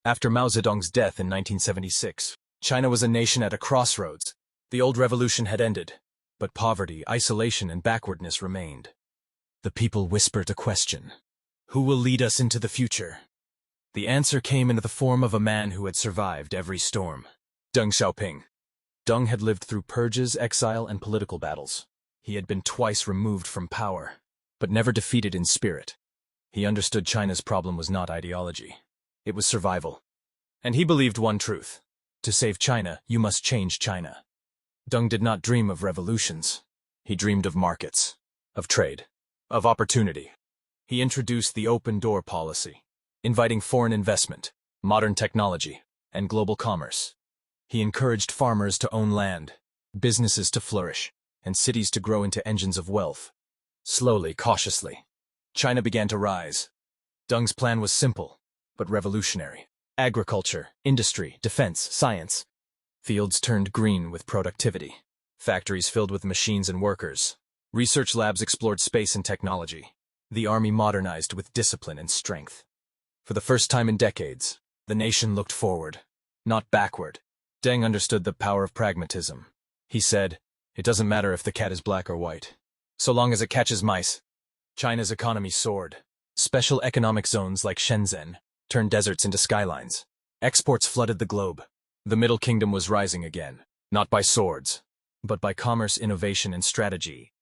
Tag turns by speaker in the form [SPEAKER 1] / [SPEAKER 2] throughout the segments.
[SPEAKER 1] After Mao Zedong's death in 1976, China was a nation at a crossroads. The old revolution had ended, but poverty, isolation, and backwardness remained. The people whispered a question. Who will lead us into the future? The answer came in the form of a man who had survived every storm. Deng Xiaoping. Deng had lived through purges, exile, and political battles. He had been twice removed from power, but never defeated in spirit. He understood China's problem was not ideology. It was survival. And he believed one truth. To save China, you must change China. Deng did not dream of revolutions. He dreamed of markets, of trade, of opportunity. He introduced the open door policy, inviting foreign investment, modern technology, and global commerce. He encouraged farmers to own land, businesses to flourish, and cities to grow into engines of wealth. Slowly, cautiously, China began to rise. Deng's plan was simple, but revolutionary. Agriculture, industry, defense, science. Fields turned green with productivity. Factories filled with machines and workers. Research labs explored space and technology. The army modernized with discipline and strength. For the first time in decades, the nation looked forward, not backward. Deng understood the power of pragmatism. He said, "It doesn't matter if the cat is black or white, so long as it catches mice." China's economy soared. Special economic zones like Shenzhen turned deserts into skylines. Exports flooded the globe. The Middle Kingdom was rising again, not by swords, but by commerce, innovation, and strategy.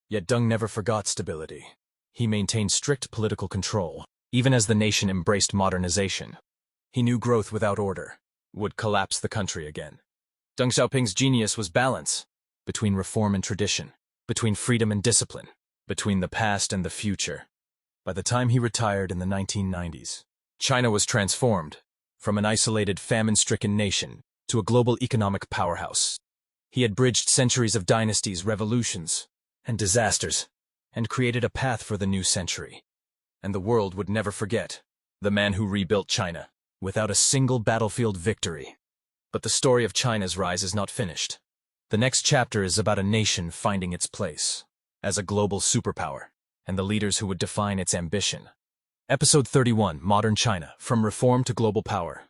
[SPEAKER 1] Yet Deng never forgot stability. He maintained strict political control, even as the nation embraced modernization. He knew growth without order would collapse the country again. Deng Xiaoping's genius was balance, between reform and tradition, between freedom and discipline, between the past and the future. By the time he retired in the 1990s, China was transformed from an isolated, famine-stricken nation to a global economic powerhouse. He had bridged centuries of dynasties, revolutions, and disasters, and created a path for the new century. And the world would never forget the man who rebuilt China without a single battlefield victory. But the story of China's rise is not finished. The next chapter is about a nation finding its place as a global superpower, and the leaders who would define its ambition. Episode 31, Modern China, From Reform to Global Power.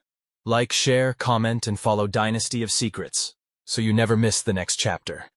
[SPEAKER 1] Like, share, comment, and follow Dynasty of Secrets, so you never miss the next chapter.